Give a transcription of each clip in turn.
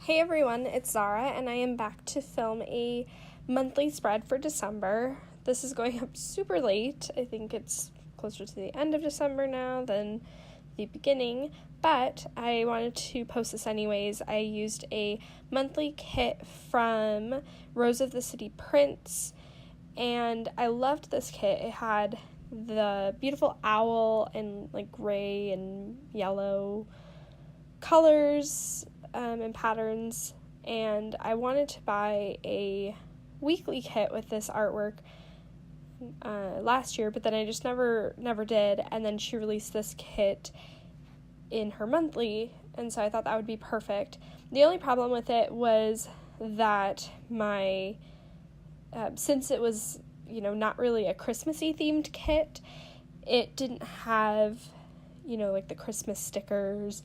Hey everyone, it's Zara, and I am back to film a monthly spread for December. This is going up super late. I think it's closer to the end of December now than the beginning, but I wanted to post this anyways. I used a monthly kit from Rose of the City Prints, and I loved this kit. It had the beautiful owl and like gray and yellow colors and patterns, and I wanted to buy a weekly kit with this artwork last year, but then I just never did, and then she released this kit in her monthly, and so I thought that would be perfect. The only problem with it was that my since it was not really a Christmassy themed kit, it didn't have like the Christmas stickers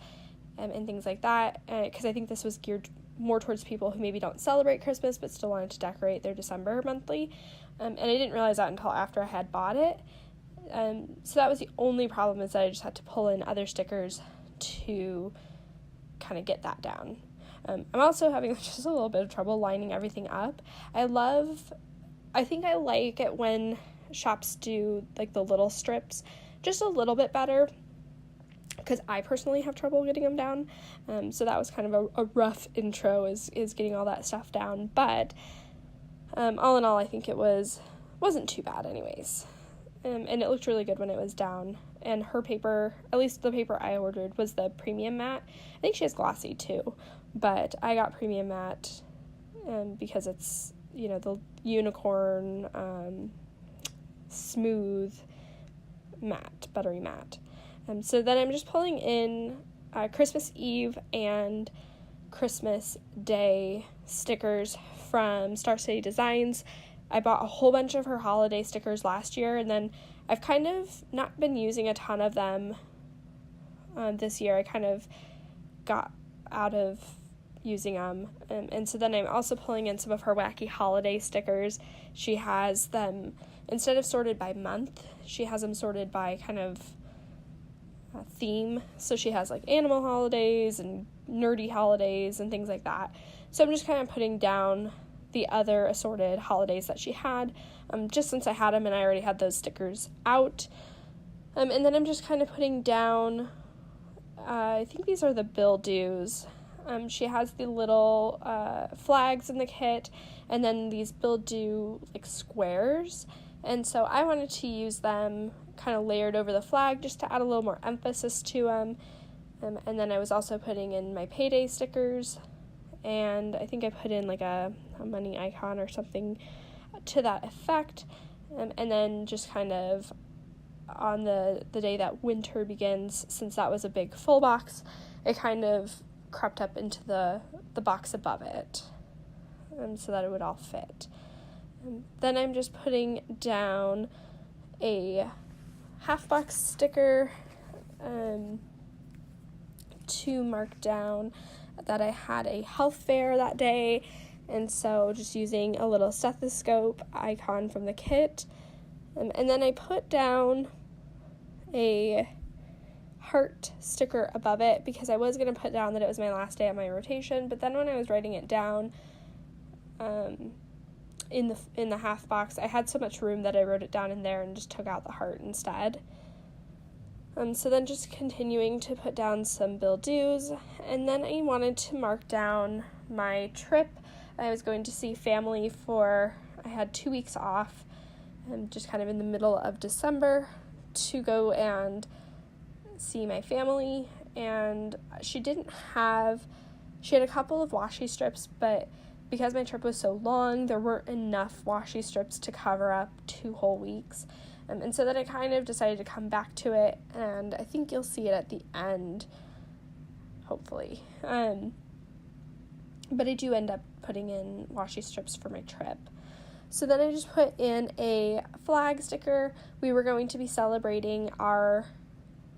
and things like that, because I think this was geared more towards people who maybe don't celebrate Christmas but still wanted to decorate their December monthly, and I didn't realize that until after I had bought it, so that was the only problem, is that I just had to pull in other stickers to kind of get that down. I'm also having just a little bit of trouble lining everything up. I think I like it when shops do like the little strips just a little bit better, because I personally have trouble getting them down, so that was kind of a rough intro, is getting all that stuff down, but all in all, I think it wasn't too bad anyways, and it looked really good when it was down, and her paper, at least the paper I ordered, was the premium matte. I think she has glossy too, but I got premium matte because it's, the unicorn smooth matte, buttery matte. So then I'm just pulling in Christmas Eve and Christmas Day stickers from Star City Designs. I bought a whole bunch of her holiday stickers last year, and then I've kind of not been using a ton of them this year. I kind of got out of using them, and so then I'm also pulling in some of her wacky holiday stickers. She has them, instead of sorted by month, she has them sorted by kind of theme, so she has like animal holidays and nerdy holidays and things like that. So I'm just kind of putting down the other assorted holidays that she had, just since I had them and I already had those stickers out, and then I'm just kind of putting down I think these are the bill dues. She has the little flags in the kit, and then these bill due like squares, and so I wanted to use them kind of layered over the flag just to add a little more emphasis to them. And then I was also putting in my payday stickers, and I think I put in like a money icon or something to that effect, and then just kind of on the day that winter begins, since that was a big full box, it kind of crept up into the box above it, so that it would all fit. Then I'm just putting down a half box sticker to mark down that I had a health fair that day, and so just using a little stethoscope icon from the kit, and then I put down a heart sticker above it, because I was going to put down that it was my last day at my rotation, but then when I was writing it down in the half box, I had so much room that I wrote it down in there and just took out the heart instead. So then just continuing to put down some bill dues, and then I wanted to mark down my trip. I was going to see family I had 2 weeks off, just kind of in the middle of December, to go and see my family, and she had a couple of washi strips, but because my trip was so long, there weren't enough washi strips to cover up 2 whole weeks. And so then I kind of decided to come back to it, and I think you'll see it at the end, hopefully. But I do end up putting in washi strips for my trip. So then I just put in a flag sticker. We were going to be celebrating our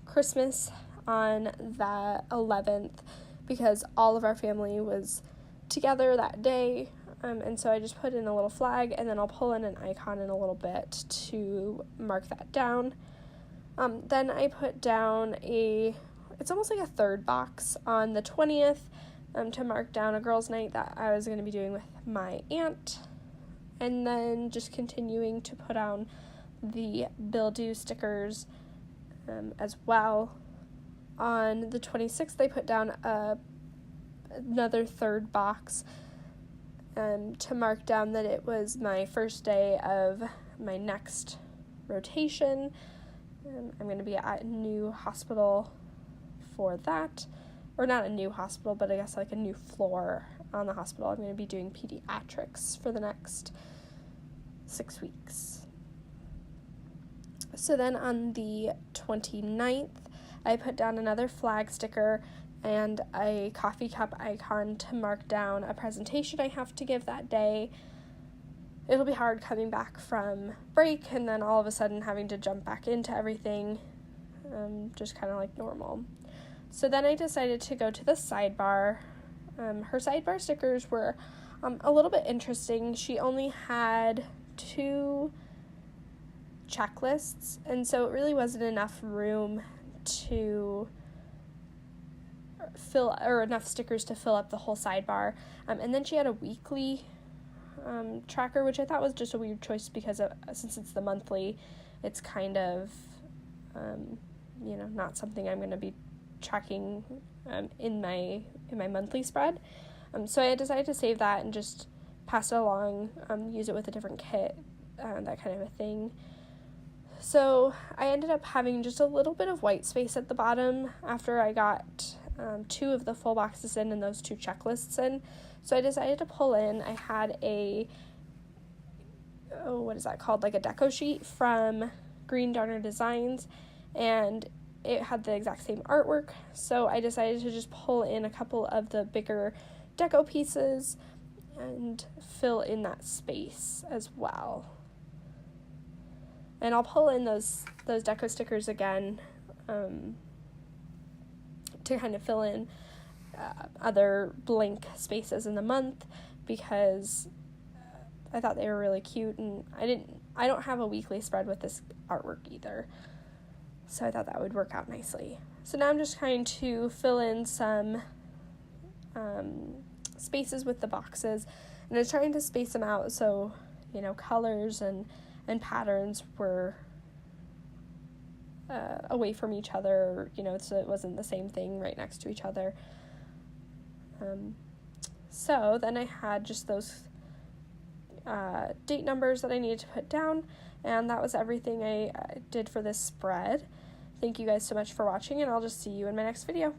Christmas on the 11th, because all of our family was together that day, and so I just put in a little flag, and then I'll pull in an icon in a little bit to mark that down. Then I put down it's almost like a third box on the 20th to mark down a girls' night that I was going to be doing with my aunt, and then just continuing to put on the bill due stickers as well. On the 26th, I put down another third box to mark down that it was my first day of my next rotation. I'm going to be at a new hospital for that, or not a new hospital, but I guess like a new floor on the hospital. I'm going to be doing pediatrics for the next 6 weeks. So then on the 29th, I put down another flag sticker and a coffee cup icon to mark down a presentation I have to give that day. It'll be hard coming back from break and then all of a sudden having to jump back into everything, just kind of like normal. So then I decided to go to the sidebar. Her sidebar stickers were a little bit interesting. She only had 2 checklists, and so it really wasn't enough room to fill, or enough stickers to fill up the whole sidebar. And then she had a weekly tracker, which I thought was just a weird choice because since it's the monthly, it's kind of not something I'm going to be tracking in my monthly spread. So I decided to save that and just pass it along, use it with a different kit, that kind of a thing. So I ended up having just a little bit of white space at the bottom after I got 2 of the full boxes in and those 2 checklists in. So I decided to pull in. I had what is that called? Like a deco sheet from Green Darner Designs, and it had the exact same artwork. So I decided to just pull in a couple of the bigger deco pieces and fill in that space as well. And I'll pull in those deco stickers again to kind of fill in other blank spaces in the month, because I thought they were really cute, and I don't have a weekly spread with this artwork either, so I thought that would work out nicely. So now I'm just trying to fill in some spaces with the boxes, and I was trying to space them out so colors and patterns were away from each other, so it wasn't the same thing right next to each other. So then I had just those date numbers that I needed to put down, and that was everything I did for this spread. Thank you guys so much for watching, and I'll just see you in my next video.